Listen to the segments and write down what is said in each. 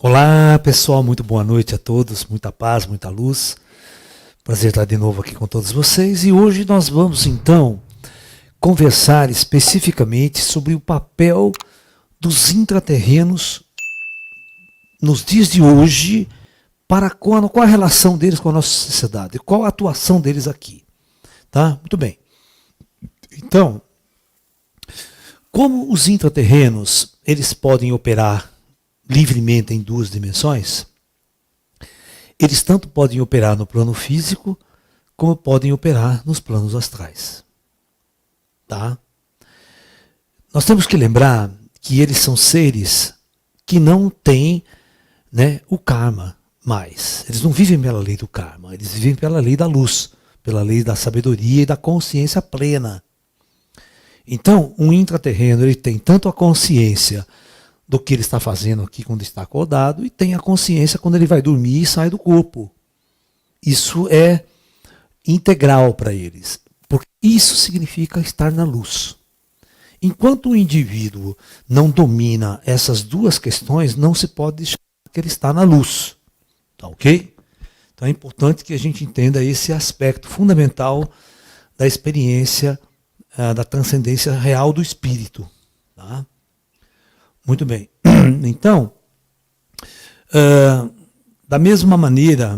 Olá, pessoal, muito boa noite a todos, muita paz, muita luz. Prazer estar de novo aqui com todos vocês. E hoje nós vamos então conversar especificamente sobre o papel dos intraterrenos nos dias de hoje, para qual a relação deles com a nossa sociedade, qual a atuação deles aqui. Tá? Muito bem. Então, como os intraterrenos, eles podem operar livremente em duas dimensões, eles tanto podem operar no plano físico, como podem operar nos planos astrais. Tá? Nós temos que lembrar que eles são seres que não têm, o karma mais. Eles não vivem pela lei do karma, eles vivem pela lei da luz, pela lei da sabedoria e da consciência plena. Então, um intraterreno, ele tem tanto a consciência do que ele está fazendo aqui quando está acordado, e tem a consciência quando ele vai dormir e sai do corpo. Isso é integral para eles, porque isso significa estar na luz. Enquanto o indivíduo não domina essas duas questões, não se pode deixar que ele está na luz. Tá ok? Então é importante que a gente entenda esse aspecto fundamental da experiência da transcendência real do espírito. Tá? Muito bem. Então, da mesma maneira,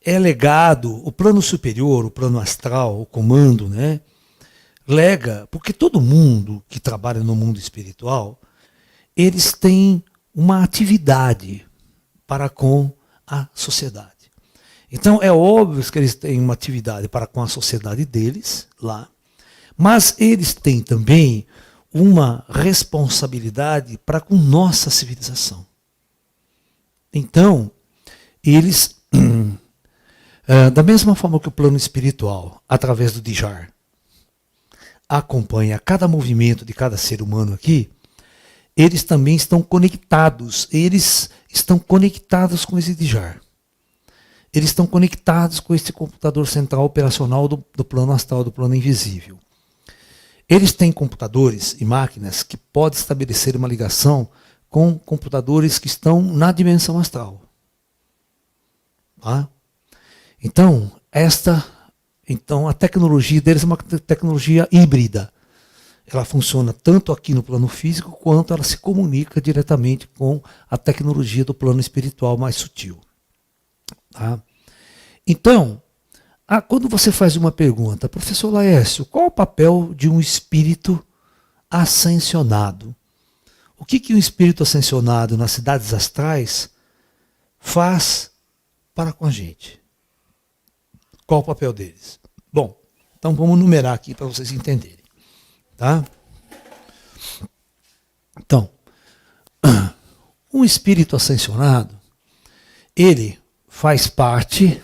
é legado, o plano superior, o plano astral, o comando, lega, porque todo mundo que trabalha no mundo espiritual, eles têm uma atividade para com a sociedade. Então, é óbvio que eles têm uma atividade para com a sociedade deles, lá, mas eles têm também uma responsabilidade para com nossa civilização. Então, eles, da mesma forma que o plano espiritual, através do Dijar, acompanha cada movimento de cada ser humano aqui, eles também estão conectados, com esse Dijar. Eles estão conectados com esse computador central operacional do plano astral, do plano invisível. Eles têm computadores e máquinas que podem estabelecer uma ligação com computadores que estão na dimensão astral. Tá? Então, a tecnologia deles é uma tecnologia híbrida. Ela funciona tanto aqui no plano físico, quanto ela se comunica diretamente com a tecnologia do plano espiritual mais sutil. Tá? Então, quando você faz uma pergunta, professor Laércio, qual o papel de um espírito ascensionado? O que um espírito ascensionado nas cidades astrais faz para com a gente? Qual o papel deles? Bom, então vamos numerar aqui para vocês entenderem. Tá? Então, um espírito ascensionado, ele faz parte,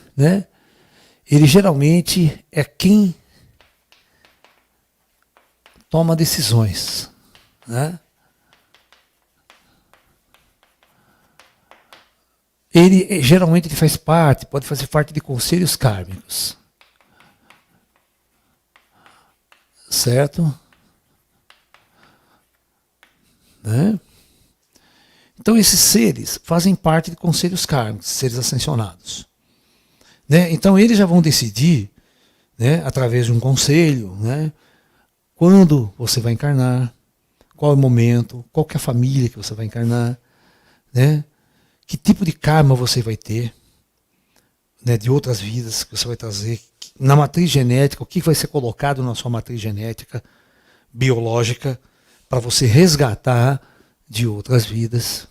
ele geralmente é quem toma decisões. Ele geralmente faz parte, pode fazer parte de conselhos kármicos. Certo? Então esses seres fazem parte de conselhos kármicos, seres ascensionados. Então eles já vão decidir, através de um conselho, quando você vai encarnar, qual é o momento, qual que é a família que você vai encarnar, que tipo de karma você vai ter, de outras vidas que você vai trazer, na matriz genética, o que vai ser colocado na sua matriz genética biológica para você resgatar de outras vidas.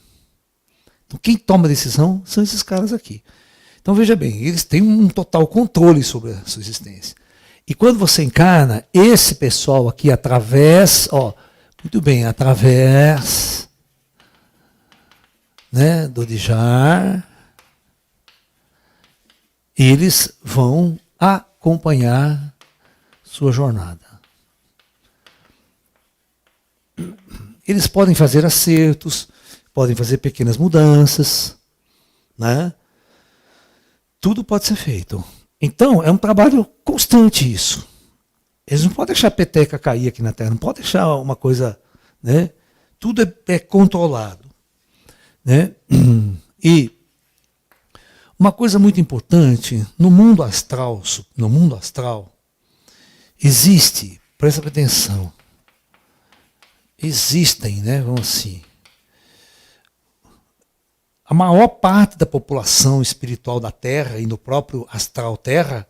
Então quem toma a decisão são esses caras aqui. Então veja bem, eles têm um total controle sobre a sua existência. E quando você encarna, esse pessoal aqui através do Dijar, eles vão acompanhar sua jornada. Eles podem fazer acertos, podem fazer pequenas mudanças, Tudo pode ser feito. Então, é um trabalho constante isso. Eles não podem deixar a peteca cair aqui na Terra, não podem deixar uma coisa, Tudo é controlado. né? E uma coisa muito importante, no mundo astral, existe, presta atenção, existem, né, vamos assim, a maior parte da população espiritual da Terra e no próprio astral Terra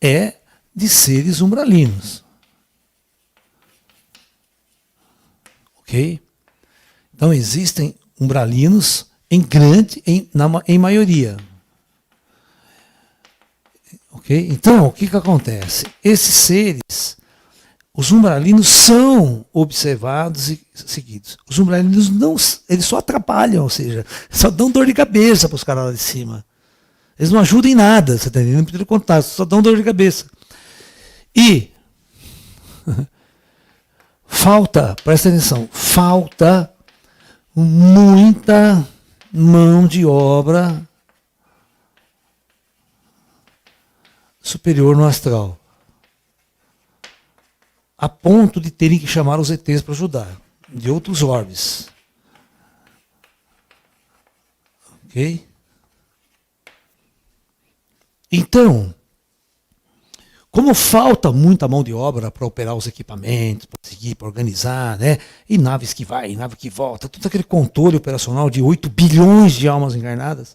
é de seres umbralinos. Ok? Então existem umbralinos em maioria. Ok? Então, o que acontece? Esses seres, os umbralinos são observados e seguidos. Os umbralinos não, eles só atrapalham, ou seja, só dão dor de cabeça para os caras lá de cima. Eles não ajudam em nada, você está entendendo? Pelo contrário, só dão dor de cabeça. E presta atenção, falta muita mão de obra superior no astral, a ponto de terem que chamar os ETs para ajudar, de outros orbes. Ok? Então, como falta muita mão de obra para operar os equipamentos, para seguir, para organizar, né? E naves que vai, nave que volta, todo aquele controle operacional de 8 bilhões de almas encarnadas,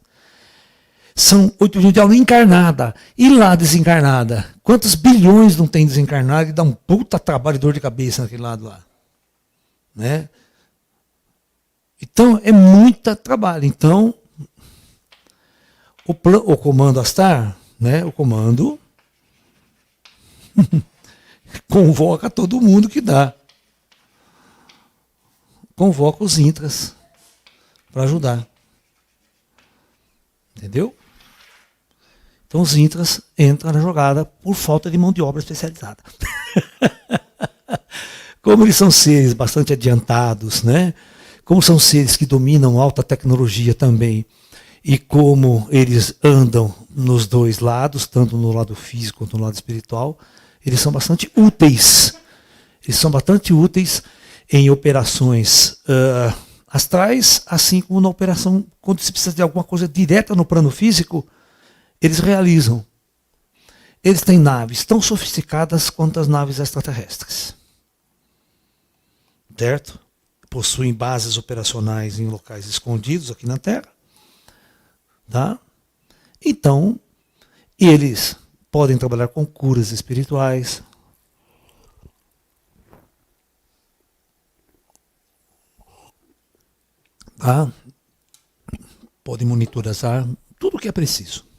são 8 bilhões de alma encarnada. E lá desencarnada? Quantos bilhões não tem desencarnado e dá um puta trabalho e dor de cabeça naquele lado lá? Né? Então, é muito trabalho. Então, o comando Astar, né? O comando convoca todo mundo que dá. Convoca os intras para ajudar. Entendeu? Então os intras entram na jogada por falta de mão de obra especializada. Como eles são seres bastante adiantados, né? Como são seres que dominam alta tecnologia também, e como eles andam nos dois lados, tanto no lado físico quanto no lado espiritual, eles são bastante úteis. Eles são bastante úteis em operações astrais, assim como na operação, quando se precisa de alguma coisa direta no plano físico, eles realizam. Eles têm naves tão sofisticadas quanto as naves extraterrestres. Certo? Possuem bases operacionais em locais escondidos aqui na Terra. Tá? Então, eles podem trabalhar com curas espirituais. Tá? Podem monitorar tudo o que é preciso.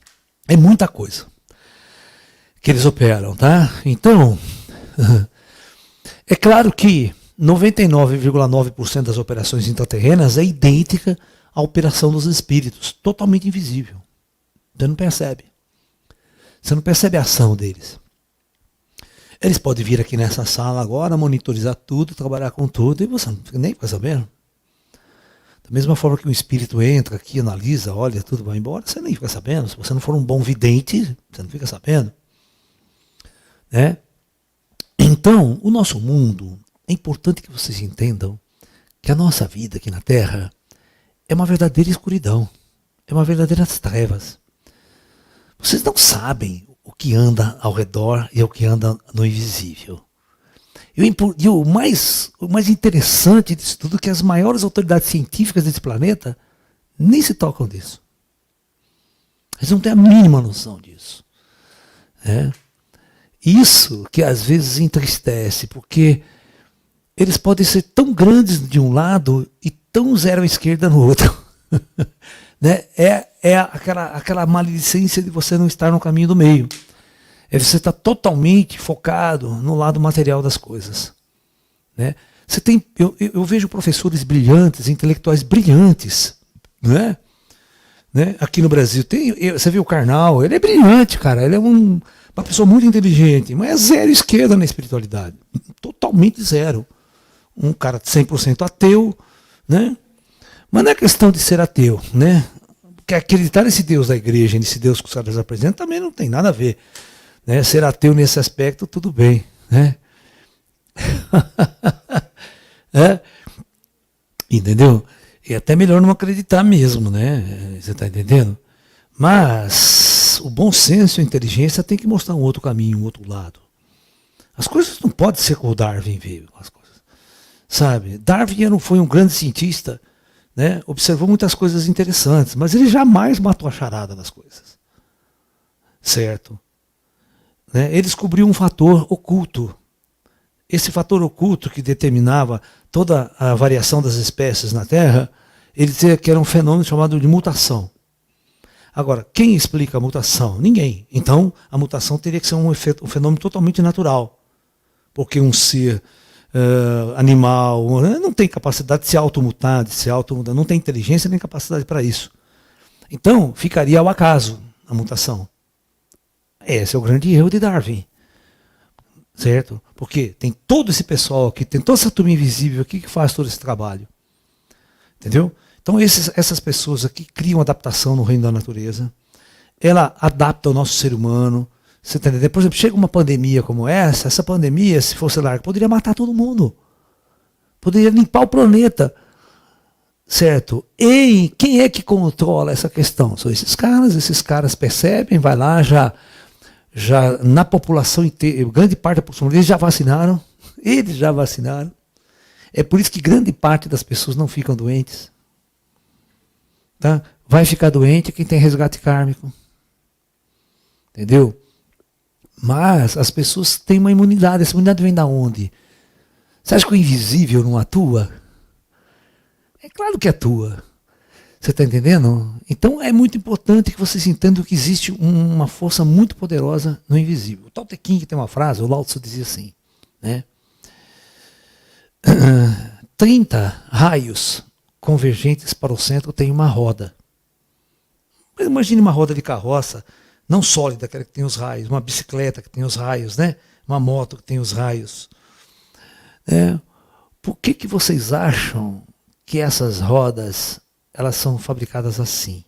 É muita coisa que eles operam, tá? Então, é claro que 99,9% das operações intraterrenas é idêntica à operação dos espíritos, totalmente invisível. Você não percebe. Você não percebe a ação deles. Eles podem vir aqui nessa sala agora, monitorizar tudo, trabalhar com tudo, e você não nem fica sabendo. Da mesma forma que um espírito entra aqui, analisa, olha, tudo vai embora, você nem fica sabendo. Se você não for um bom vidente, você não fica sabendo. Né? Então, o nosso mundo, é importante que vocês entendam que a nossa vida aqui na Terra é uma verdadeira escuridão, é uma verdadeira trevas. Vocês não sabem o que anda ao redor e o que anda no invisível. E o mais interessante disso tudo é que as maiores autoridades científicas desse planeta nem se tocam disso. Eles não têm a mínima noção disso. Né? Isso que às vezes entristece, porque eles podem ser tão grandes de um lado e tão zero à esquerda no outro. Né? É aquela maledicência de você não estar no caminho do meio. É você estar totalmente focado no lado material das coisas. Né? Eu vejo professores brilhantes, intelectuais brilhantes. Né? Aqui no Brasil você viu o Karnal, ele é brilhante, cara. Ele é uma pessoa muito inteligente, mas é zero esquerda na espiritualidade. Totalmente zero. Um cara 100% ateu. Né? Mas não é questão de ser ateu. Né? Porque acreditar nesse Deus da igreja, nesse Deus que os caras apresentam, também não tem nada a ver. Né? Ser ateu nesse aspecto, tudo bem. Né? Entendeu? É até melhor não acreditar mesmo, né? Você está entendendo? Mas o bom senso e a inteligência tem que mostrar um outro caminho, um outro lado. As coisas não podem ser como o Darwin veio. As coisas, sabe? Darwin foi um grande cientista, né? Observou muitas coisas interessantes, mas ele jamais matou a charada das coisas. Certo? Né? Ele descobriu um fator oculto. Esse fator oculto que determinava toda a variação das espécies na Terra, ele dizia que era um fenômeno chamado de mutação. Agora, quem explica a mutação? Ninguém. Então, a mutação teria que ser um fenômeno totalmente natural. Porque um ser animal não tem capacidade de se automutar, não tem inteligência nem capacidade para isso. Então, ficaria ao acaso a mutação. Esse é o grande erro de Darwin. Certo? Porque tem todo esse pessoal aqui, tem toda essa turma invisível aqui que faz todo esse trabalho. Entendeu? Então essas pessoas aqui criam adaptação no reino da natureza. Ela adapta o nosso ser humano. Você tá entendendo? Por exemplo, chega uma pandemia como essa pandemia, se fosse larga, poderia matar todo mundo. Poderia limpar o planeta. Certo? E quem é que controla essa questão? São esses caras percebem, vai lá, já na população inteira, grande parte da população, eles já vacinaram. É por isso que grande parte das pessoas não ficam doentes. Tá? Vai ficar doente quem tem resgate kármico. Entendeu? Mas as pessoas têm uma imunidade. Essa imunidade vem da onde? Você acha que o invisível não atua? É claro que atua. Você está entendendo? Então é muito importante que vocês entendam que existe uma força muito poderosa no invisível. O Tao Te Ching tem uma frase, o Lao Tzu dizia assim, né? 30 raios convergentes para o centro tem uma roda. Imagine uma roda de carroça, não sólida, aquela que tem os raios, uma bicicleta que tem os raios, né? Uma moto que tem os raios. Por que vocês acham que essas rodas elas são fabricadas assim?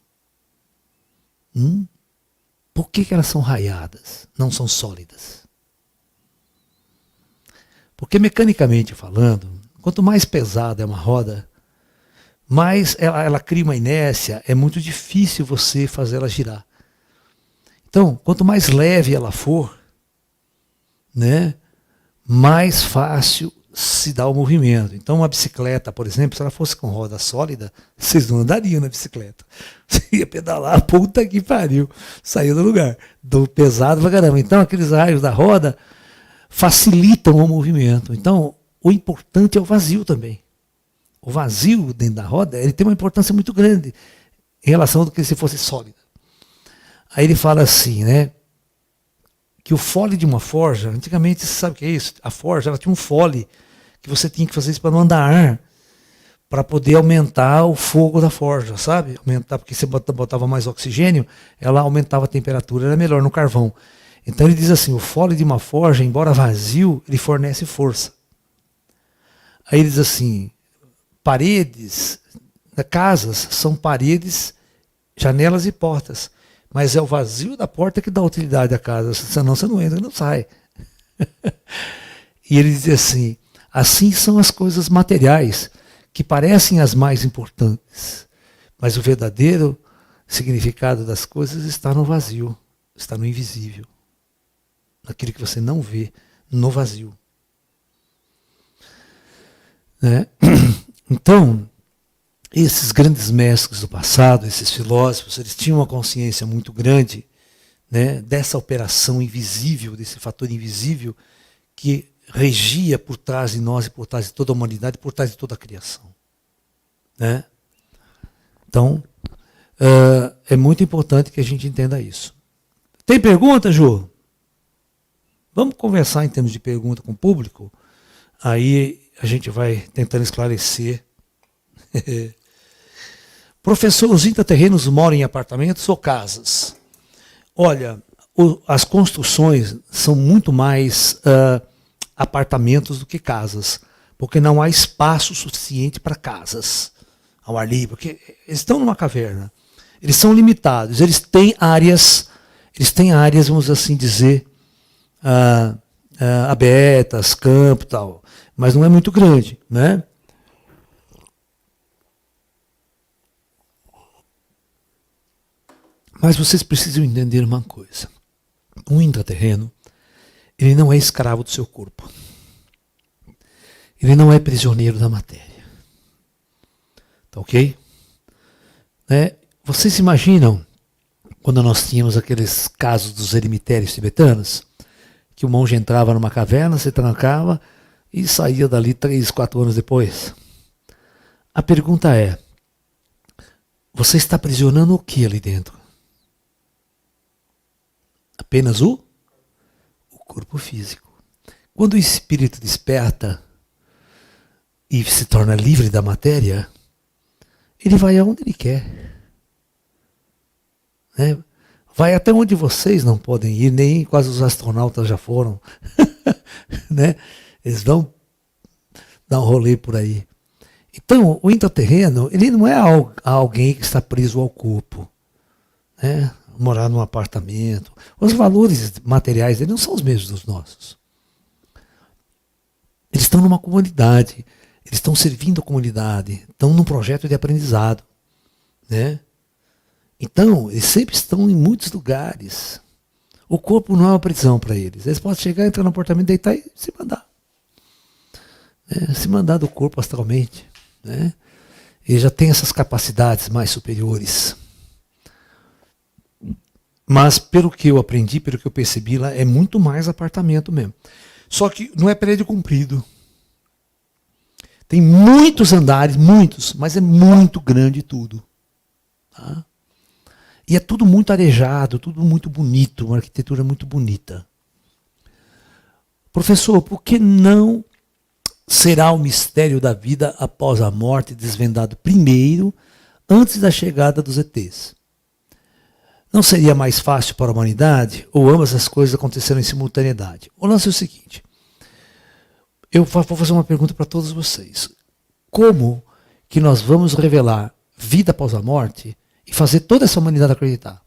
Por que elas são raiadas, não são sólidas? Porque mecanicamente falando, quanto mais pesada é uma roda, mais ela cria uma inércia, é muito difícil você fazer ela girar. Então, quanto mais leve ela for, né, mais fácil se dá o movimento. Então, uma bicicleta, por exemplo, se ela fosse com roda sólida, vocês não andariam na bicicleta. Você ia pedalar, puta que pariu, saiu do lugar. Do pesado pra caramba. Então, aqueles raios da roda facilitam o movimento. Então, o importante é o vazio também. O vazio dentro da roda, ele tem uma importância muito grande em relação ao que se fosse sólida. Aí ele fala assim, né? Que o fole de uma forja, antigamente, você sabe o que é isso? A forja, ela tinha um fole que você tinha que fazer isso para não andar ar, para poder aumentar o fogo da forja, sabe? Aumentar, porque você botava mais oxigênio, ela aumentava a temperatura, era melhor no carvão. Então ele diz assim, o fole de uma forja, embora vazio, ele fornece força. Aí ele diz assim, paredes, casas são paredes, janelas e portas. Mas é o vazio da porta que dá utilidade à casa, senão você não entra, não sai. E ele diz assim, assim são as coisas materiais, que parecem as mais importantes, mas o verdadeiro significado das coisas está no vazio, está no invisível, naquilo que você não vê, no vazio. Né? Então, esses grandes mestres do passado, esses filósofos, eles tinham uma consciência muito grande, né, dessa operação invisível, desse fator invisível que regia por trás de nós e por trás de toda a humanidade, por trás de toda a criação. Né? Então, é muito importante que a gente entenda isso. Tem pergunta, Ju? Vamos conversar em termos de pergunta com o público? Aí a gente vai tentando esclarecer. Professor, os intraterrenos moram em apartamentos ou casas? Olha, as construções são muito mais apartamentos do que casas, porque não há espaço suficiente para casas ao ar livre, porque eles estão numa caverna, eles são limitados, eles têm áreas, vamos assim dizer, abertas, campo e tal, mas não é muito grande, né? Mas vocês precisam entender uma coisa. Um intraterreno, ele não é escravo do seu corpo. Ele não é prisioneiro da matéria. Tá ok? Né? Vocês imaginam, quando nós tínhamos aqueles casos dos eremitérios tibetanos, que o monge entrava numa caverna, se trancava e saía dali 3, 4 anos depois? A pergunta é, você está aprisionando o que ali dentro? Apenas o corpo físico. Quando o espírito desperta e se torna livre da matéria, ele vai aonde ele quer. Né? Vai até onde vocês não podem ir, nem quase os astronautas já foram. Né? Eles vão dar um rolê por aí. Então, o intraterreno, ele não é alguém que está preso ao corpo. Né? Morar num apartamento. Os valores materiais dele não são os mesmos dos nossos. Eles estão numa comunidade, eles estão servindo a comunidade, estão num projeto de aprendizado. Né? Então, eles sempre estão em muitos lugares. O corpo não é uma prisão para eles. Eles podem chegar, entrar no apartamento, deitar e se mandar. Né? Se mandar do corpo astralmente. Né? Ele já tem essas capacidades mais superiores. Mas pelo que eu aprendi, pelo que eu percebi lá, é muito mais apartamento mesmo. Só que não é prédio comprido. Tem muitos andares, muitos, mas é muito grande tudo. Tá? E é tudo muito arejado, tudo muito bonito, uma arquitetura muito bonita. Professor, por que não será o mistério da vida após a morte desvendado primeiro, antes da chegada dos ETs? Não seria mais fácil para a humanidade ou ambas as coisas aconteceram em simultaneidade? O lance é o seguinte, eu vou fazer uma pergunta para todos vocês. Como que nós vamos revelar vida após a morte e fazer toda essa humanidade acreditar?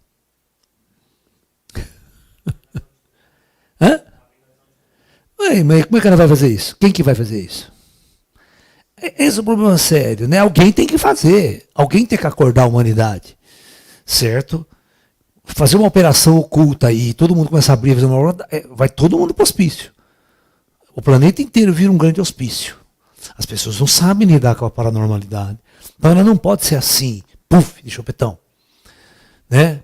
Hã? Mas como é que ela vai fazer isso? Quem que vai fazer isso? Esse é um problema sério, né? Alguém tem que fazer. Alguém tem que acordar a humanidade. Certo? Fazer uma operação oculta aí, todo mundo começa a abrir, vai todo mundo para o hospício. O planeta inteiro vira um grande hospício. As pessoas não sabem lidar com a paranormalidade. Então ela não pode ser assim, puf, de chupetão. Né?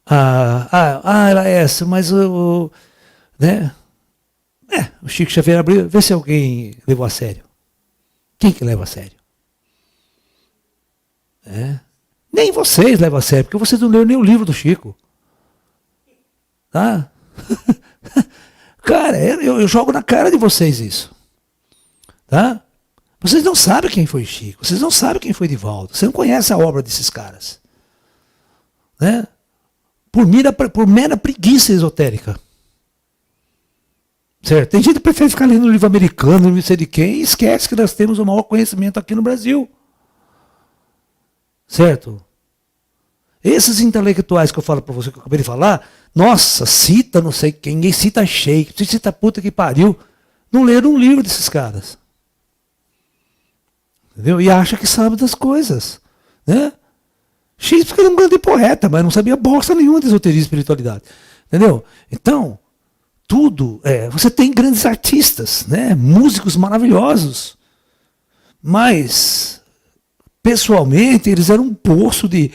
Era essa, mas né? O Chico Xavier abriu, vê se alguém levou a sério. Quem que leva a sério? Nem vocês levam a sério, porque vocês não leram nem o livro do Chico. Tá? Cara, eu jogo na cara de vocês isso. Tá? Vocês não sabem quem foi Chico, vocês não sabem quem foi Divaldo, você não conhece a obra desses caras. Né? Por mera preguiça esotérica. Certo? Tem gente que prefere ficar lendo livro americano, não sei de quem, e esquece que nós temos o maior conhecimento aqui no Brasil. Certo? Esses intelectuais que eu falo para você, que eu acabei de falar, nossa, cita não sei quem, ninguém cita Shakespeare, cita puta que pariu, não leram um livro desses caras. Entendeu? E acha que sabe das coisas. Né? Shakespeare era um grande poeta, mas não sabia bosta nenhuma de esoterismo e espiritualidade. Entendeu? Então, tudo, você tem grandes artistas, né? Músicos maravilhosos, mas pessoalmente eles eram um poço de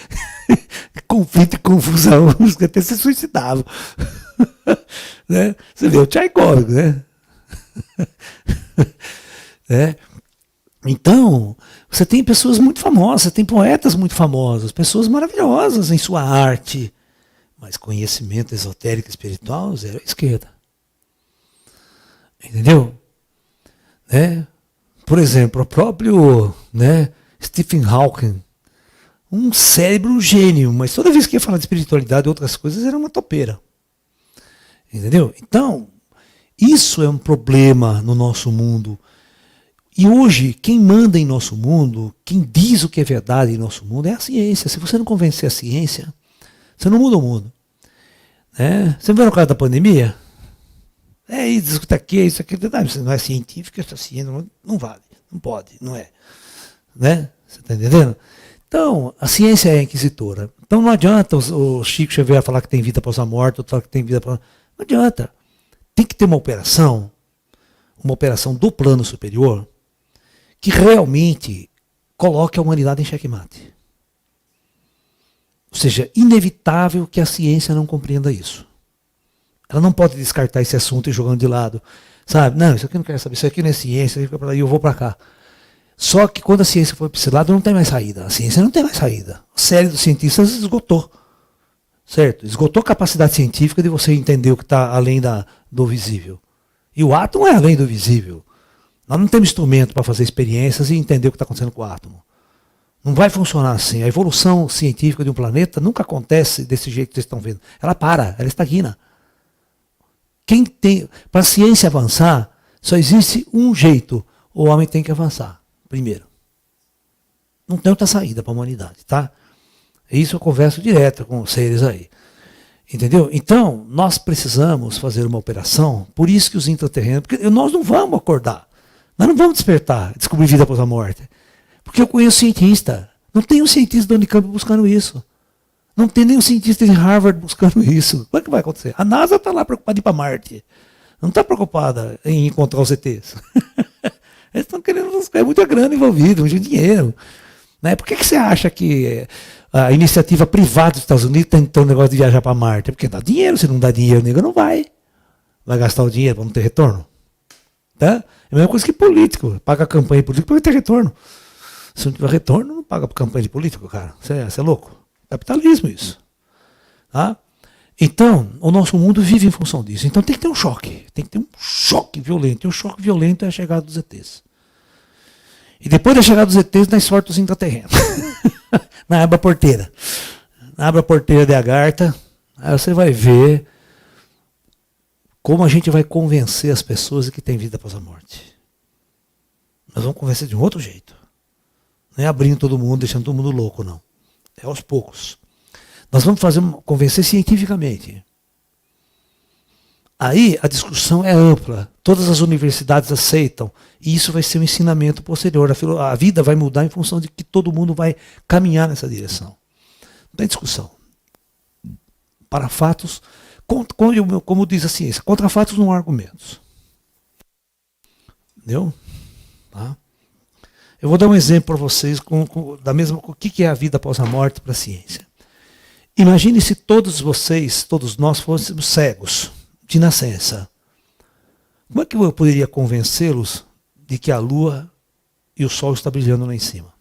conflito e confusão, que até se suicidavam. Né? Você vê o Tchaikovsky, né? Então, você tem pessoas muito famosas, você tem poetas muito famosos, pessoas maravilhosas em sua arte, mas conhecimento esotérico e espiritual, zero à esquerda. Entendeu? Né? Por exemplo, o próprio Stephen Hawking, um cérebro gênio, mas toda vez que ia falar de espiritualidade e outras coisas era uma topeira. Entendeu? Então, isso é um problema no nosso mundo. E hoje, quem manda em nosso mundo, quem diz o que é verdade em nosso mundo é a ciência. Se você não convencer a ciência, você não muda o mundo. Né? Você viu no caso da pandemia? Isso aqui, isso aqui, você não é científico, essa ciência não vale, não pode, não é. Né? Você está entendendo? Então, a ciência é inquisitora. Então não adianta o Chico Xavier falar que tem vida após a morte, outro falar que tem vida após... Não adianta. Tem que ter uma operação do plano superior, que realmente coloque a humanidade em xeque-mate. Ou seja, inevitável que a ciência não compreenda isso. Ela não pode descartar esse assunto e jogando de lado. Sabe? Não, isso aqui eu não quero saber, isso aqui não é ciência, isso aqui eu vou para cá. Só que quando a ciência for para esse lado, não tem mais saída. A ciência não tem mais saída. A série dos cientistas esgotou. Certo? Esgotou a capacidade científica de você entender o que está além do visível. E o átomo é além do visível. Nós não temos instrumento para fazer experiências e entender o que está acontecendo com o átomo. Não vai funcionar assim. A evolução científica de um planeta nunca acontece desse jeito que vocês estão vendo. Ela para, ela estagna. Para a ciência avançar, só existe um jeito. O homem tem que avançar, primeiro. Não tem outra saída para a humanidade, tá? Isso eu converso direto com os seres aí. Entendeu? Então, nós precisamos fazer uma operação, por isso que os intraterrenos, porque nós não vamos acordar. Nós não vamos despertar, descobrir vida após a morte. Porque eu conheço cientista. Não tem um cientista da Unicamp buscando isso. Não tem nenhum cientista de Harvard buscando isso. Como é que vai acontecer? A NASA está lá preocupada em ir para Marte. Não está preocupada em encontrar os ETs. Eles estão querendo, é muita grana envolvida, muito dinheiro. Né? Por que você acha que a iniciativa privada dos Estados Unidos tem um negócio de viajar para Marte? Porque dá dinheiro, se não dá dinheiro, o nego não vai. Vai gastar o dinheiro para não ter retorno. Tá? É a mesma coisa que político. Paga campanha política para ter retorno. Se não tiver retorno, não paga campanha de político, cara. Você é louco. Capitalismo isso. Tá? Então, o nosso mundo vive em função disso. Então tem que ter um choque. Tem que ter um choque violento. E o choque violento é a chegada dos ETs. E depois da chegada dos ETs, nós sorte os intraterrenos. Na aba porteira. Na aba porteira de Agartha, aí você vai ver como a gente vai convencer as pessoas de que tem vida após a morte. Nós vamos convencer de um outro jeito. Não é abrindo todo mundo, deixando todo mundo louco, não. É aos poucos. Nós vamos convencer cientificamente. Aí a discussão é ampla. Todas as universidades aceitam. E isso vai ser um ensinamento posterior. A vida vai mudar em função de que todo mundo vai caminhar nessa direção. Não tem discussão. Para fatos, como diz a ciência, contra fatos não há argumentos. Entendeu? Tá? Eu vou dar um exemplo para vocês o que é a vida após a morte para a ciência. Imagine se todos vocês, todos nós fôssemos cegos de nascença. Como é que eu poderia convencê-los de que a lua e o sol estão brilhando lá em cima?